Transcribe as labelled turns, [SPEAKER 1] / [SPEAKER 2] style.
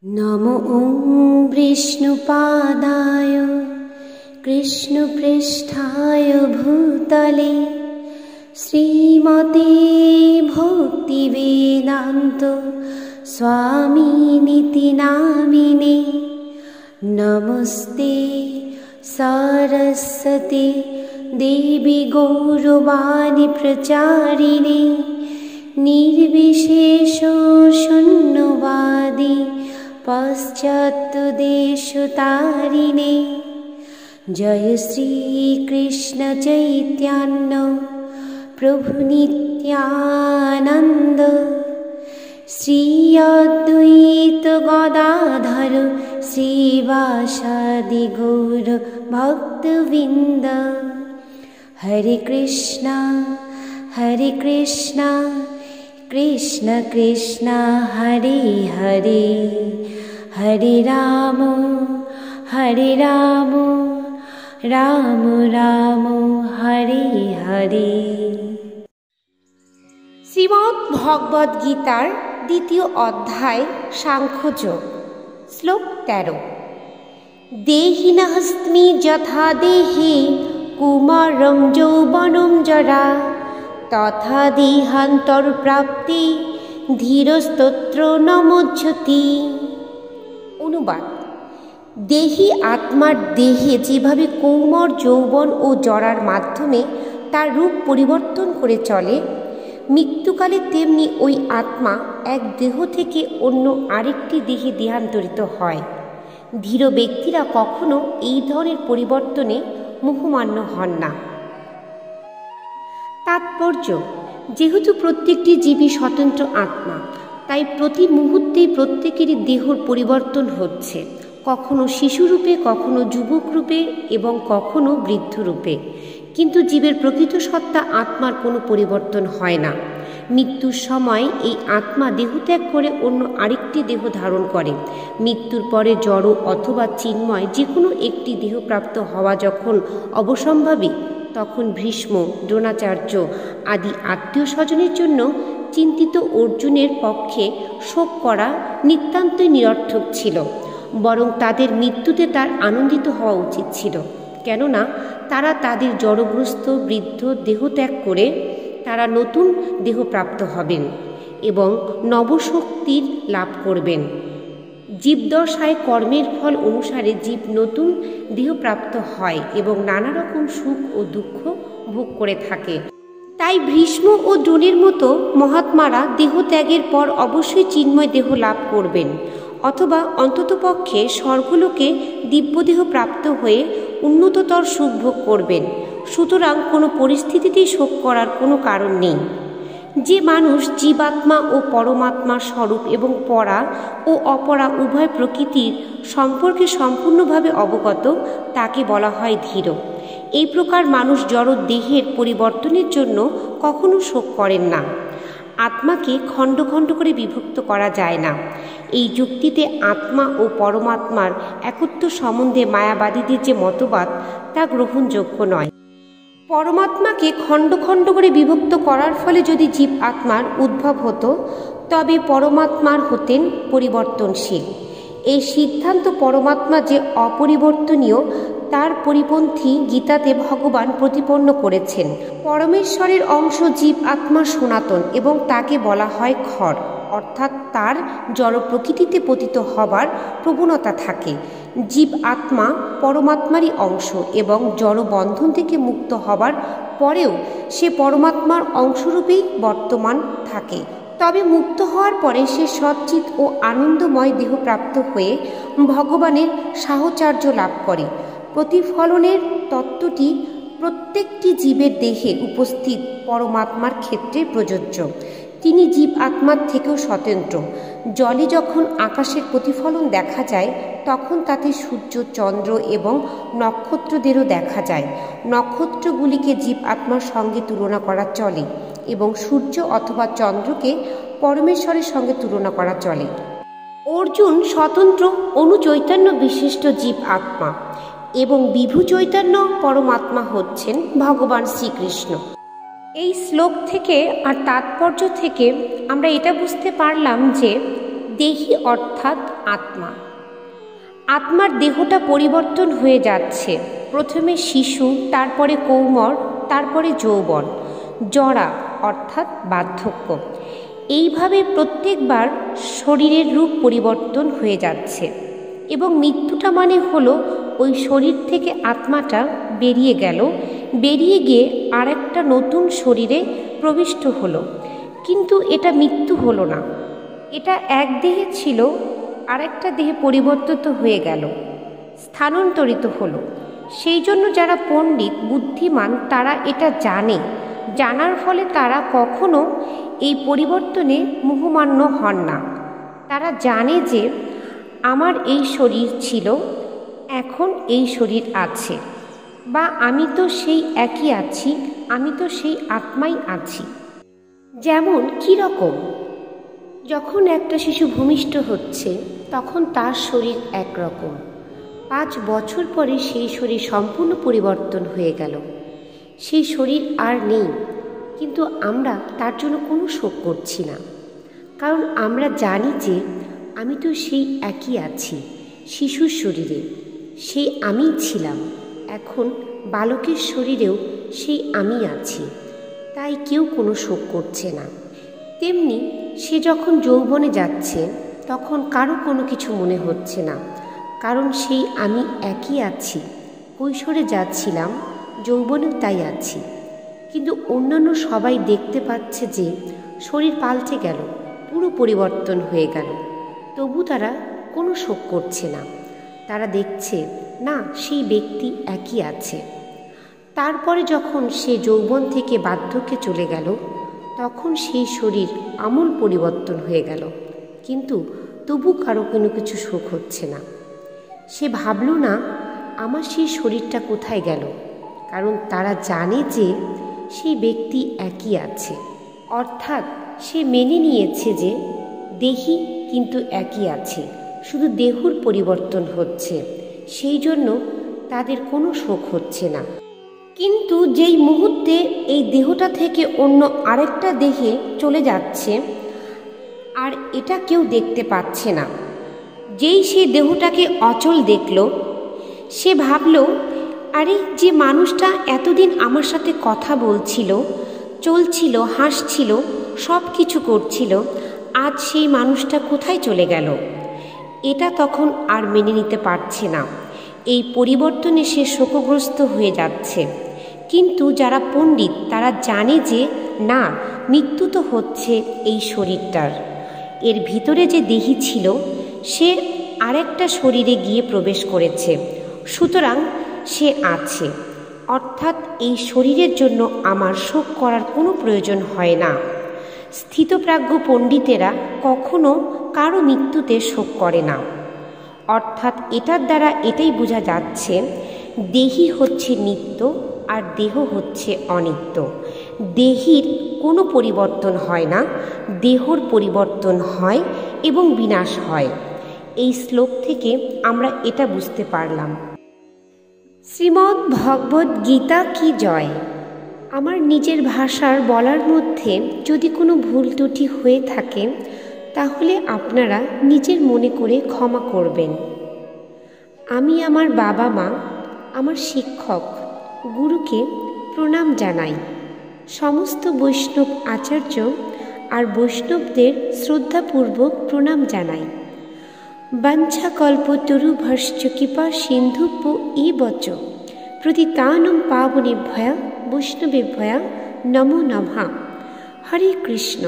[SPEAKER 1] नमो ॐ विष्णुपादाय कृष्णपृष्ठाय भूतले श्रीमते भक्तिवेदान्त स्वामिनिति नामिने। नमस्ते सरस्वती देवी गौरवाणी प्रचारिणे निर्विशेष शून्यवादी पाश्चात्यदेशतारिणे। जय श्री कृष्ण चैतन्य प्रभु नित्यानंद श्री अद्वैत गदाधर श्रीवासादि गौर भक्तवृंद। हरे कृष्णा कृष्ण कृष्ण हरे हरे, हरे राम राम राम हरे हरे। শ্রীমদ্ ভগবদ গীতার দ্বিতীয় অধ্যায় সাংখ্যযোগ, শ্লোক ১৩। দেহিনস্মি যথা দেহে কুমারং যৌবনম জরা তথা দেহান্তর প্রাপ্তি ধীরস্তোত্র নমোচ্যতি। অনুবাদ: দেহি আত্মার দেহে যেভাবে কৌমার যৌবন ও জরার মাধ্যমে তার রূপ পরিবর্তন করে চলে, মৃত্যুকালে তেমনি ওই আত্মা এক দেহ থেকে অন্য আরেকটি দেহে দেহান্তরিত হয়। ধীর ব্যক্তিরা কখনো এই ধরনের পরিবর্তনে মুহ্যমান্য হন না। তাৎপর্য: যেহেতু প্রত্যেকটি জীবই স্বতন্ত্র আত্মা, তাই প্রতি মুহূর্তেই প্রত্যেকেরই দেহর পরিবর্তন হচ্ছে, কখনো শিশুরূপে, কখনো যুবক রূপে এবং কখনো বৃদ্ধ রূপে। কিন্তু জীবের প্রকৃত সত্তা আত্মার কোনো পরিবর্তন হয় না। মৃত্যুর সময় এই আত্মা দেহত্যাগ করে অন্য আরেকটি দেহ ধারণ করে। মৃত্যুর পরে জড় অথবা চিন্ময় যে কোনো একটি দেহপ্রাপ্ত হওয়া যখন অবসম্ভাবী, তখন ভীষ্ম, দ্রোণাচার্য আদি আত্মীয় স্বজনের জন্য চিন্তিত অর্জুনের পক্ষে শোক করা নিতান্তই নিরর্থক ছিল। বরং তাদের মৃত্যুতে তার আনন্দিত হওয়া উচিত ছিল, কেননা তারা তাদের জড়গ্রস্ত বৃদ্ধ দেহত্যাগ করে তারা নতুন দেহপ্রাপ্ত হবেন এবং নবশক্তির লাভ করবেন। জীবদশায় কর্মের ফল অনুসারে জীব নতুন দেহপ্রাপ্ত হয় এবং নানা রকম সুখ ও দুঃখ ভোগ করে থাকে। তাই ভীষ্ম ও দ্রোণের মতো মহাত্মারা দেহত্যাগের পর অবশ্যই চিন্ময় দেহ লাভ করবেন, অথবা অন্ততপক্ষে স্বর্গলোকে দিব্যদেহ প্রাপ্ত হয়ে উন্নততর সুখ ভোগ করবেন। সুতরাং কোনো পরিস্থিতিতেই শোক করার কোনো কারণ নেই। যে মানুষ জীবাত্মা ও পরমাত্মার স্বরূপ এবং পরা ও অপরা উভয় প্রকৃতির সম্পর্কে সম্পূর্ণভাবে অবগত, তাকে বলা হয় ধীর। এই প্রকার মানুষ জড় দেহের পরিবর্তনের জন্য কখনো শোক করেন না। আত্মাকে খণ্ড খণ্ড করে বিভক্ত করা যায় না। এই যুক্তিতে আত্মা ও পরমাত্মার একত্ব সম্বন্ধে মায়াবাদীদের যে মতবাদ, তা গ্রহণযোগ্য নয়। পরমাত্মাকে খণ্ড খণ্ড করে বিভক্ত করার ফলে যদি জীব আত্মার উদ্ভব হতো, তবে পরমাত্মার হতেন পরিবর্তনশীল। এই সিদ্ধান্ত পরমাত্মা যে অপরিবর্তনীয়, তার পরিপন্থী গীতাতে ভগবান প্রতিপন্ন করেছেন। পরমেশ্বরের অংশ জীব আত্মা সনাতন এবং তাকে বলা হয় ক্ষর, অর্থাৎ তার জড় প্রকৃতিতে পতিত হবার প্রবণতা থাকে। জীব আত্মা পরমাত্মারই অংশ এবং জড় বন্ধন থেকে মুক্ত হবার পরেও সে পরমাত্মার অংশরূপেই বর্তমান থাকে। তবে মুক্ত হওয়ার পরে সে সচ্চিৎ ও আনন্দময় দেহপ্রাপ্ত হয়ে ভগবানের সাহচর্য লাভ করে। প্রতিফলনের তত্ত্বটি প্রত্যেকটি জীবের দেহে উপস্থিত পরমাত্মার ক্ষেত্রে প্রযোজ্য। তিনি জীব আত্মার থেকেও স্বতন্ত্র। জলে যখন আকাশের প্রতিফলন দেখা যায়, তখন তাতে সূর্য, চন্দ্র এবং নক্ষত্রদেরও দেখা যায়। নক্ষত্রগুলিকে জীব আত্মার সঙ্গে তুলনা করা চলে এবং সূর্য অথবা চন্দ্রকে পরমেশ্বরের সঙ্গে তুলনা করা চলে। অর্জুন স্বতন্ত্র অনুচৈতন্য বিশিষ্ট জীব আত্মা এবং বিভু চৈতন্য পরমাত্মা হচ্ছেন ভগবান শ্রীকৃষ্ণ। এই শ্লোক থেকে আর তাৎপর্য থেকে আমরা এটা বুঝতে পারলাম যে দেহি অর্থাৎ আত্মা। আত্মার দেহটা পরিবর্তন হয়ে যাচ্ছে। প্রথমে শিশু, তারপরে কৌমার, তারপরে যৌবন, জরা অর্থাৎ বার্ধক্য। এইভাবে প্রত্যেকবার শরীরের রূপ পরিবর্তন হয়ে যাচ্ছে এবং মৃত্যুটা মানে হলো ওই শরীর থেকে আত্মাটা বেরিয়ে গেল, বেরিয়ে গিয়ে আরেকটা নতুন শরীরে প্রবিষ্ট হলো। কিন্তু এটা মৃত্যু হলো না, এটা এক দেহে ছিল আরেকটা দেহে পরিবর্তিত হয়ে গেল, স্থানান্তরিত হলো। সেই জন্য যারা পণ্ডিত বুদ্ধিমান তারা এটা জানে, জানার ফলে তারা কখনো এই পরিবর্তনে মোহমান্য হন না। তারা জানে যে আমার এই শরীর ছিল, এখন এই শরীর আছে, বা আমি তো সেই একই আছি, আমি তো সেই আত্মাই আছি। যেমন কীরকম, যখন একটা শিশু ভূমিষ্ঠ হচ্ছে তখন তার শরীর একরকম, 5 বছর পরে সেই শরীর সম্পূর্ণ পরিবর্তন হয়ে গেল, সেই শরীর আর নেই। কিন্তু আমরা তার জন্য কোনো শোক করছি না, কারণ আমরা জানি যে আমি তো সেই একই আছি শিশুর শরীরে, সেই আমিই ছিলাম, এখন বালকের শরীরেও সেই আমি আছি, তাই কেউ কোনো শোক করছে না। তেমনি সে যখন যৌবনে যাচ্ছে তখন কারো কোনো কিছু মনে হচ্ছে না, কারণ সেই আমি একই আছি, কৈশোরে যাচ্ছিলাম, যৌবনেও তাই আছি। কিন্তু অন্যান্য সবাই দেখতে পাচ্ছে যে শরীর পাল্টে গেল, পুরো পরিবর্তন হয়ে গেল, তবু তারা কোনো শোক করছে না। তারা দেখছে না, সেই ব্যক্তি একই আছে। তারপরে যখন সে যৌবন থেকে বার্ধক্যে চলে গেল তখন সেই শরীর আমূল পরিবর্তন হয়ে গেল, কিন্তু তবু কারো কোনো কিছু শোক হচ্ছে না। সে ভাবল না আমার সেই শরীরটা কোথায় গেল, কারণ তারা জানে যে সেই ব্যক্তি একই আছে। অর্থাৎ সে মেনে নিয়েছে যে দেহি কিন্তু একই আছে, শুধু দেহর পরিবর্তন হচ্ছে, সেই জন্য তাদের কোনো শোক হচ্ছে না। কিন্তু যেই মুহূর্তে এই দেহটা থেকে অন্য আরেকটা দেহে চলে যাচ্ছে আর এটা কেউ দেখতে পাচ্ছে না, যেই সেই দেহটাকে অচল দেখল, সে ভাবল আরে যে মানুষটা এতদিন আমার সাথে কথা বলছিল, চলছিল, হাসছিল, সব কিছু করছিল, আজ সেই মানুষটা কোথায় চলে গেল। এটা তখন আর মেনে নিতে পারছে না, এই পরিবর্তনে সে শোকগ্রস্ত হয়ে যাচ্ছে। কিন্তু যারা পণ্ডিত তারা জানে যে না, মৃত্যু তো হচ্ছে এই শরীরটার, এর ভিতরে যে দেহি ছিল সে আরেকটা শরীরে গিয়ে প্রবেশ করেছে, সুতরাং সে আছে। অর্থাৎ এই শরীরের জন্য আমার শোক করার কোনো প্রয়োজন হয় না। স্থিতপ্রাজ্ঞ পণ্ডিতেরা কখনো কারো মৃত্যুতে শোক করে না। অর্থাৎ এটার দ্বারা এটাই বোঝা যাচ্ছে দেহি হচ্ছে নিত্য আর দেহ হচ্ছে অনিত্য। দেহির কোনো পরিবর্তন হয় না, দেহর পরিবর্তন হয় এবং বিনাশ হয়। এই শ্লোক থেকে আমরা এটা বুঝতে পারলাম। শ্রীমদ্ ভগবদ্ গীতা কি জয়। আমার নিজের ভাষার বলার মধ্যে যদি কোনো ভুল ত্রুটি হয়ে থাকে তাহলে আপনারা নিজের মনে করে ক্ষমা করবেন। আমি আমার বাবা মা, আমার শিক্ষক, গুরুকে প্রণাম জানাই। সমস্ত বৈষ্ণব আচার্য আর বৈষ্ণবদের শ্রদ্ধাপূর্বক প্রণাম জানাই। বাঞ্ছাকল্পতরুভ্যশ্চ কৃপা সিন্ধুভ্য এবচ প্রতিতানং পাবনেভ্যঃ বৈষ্ণবেভ্যঃ নমো নমঃ। হরে কৃষ্ণ।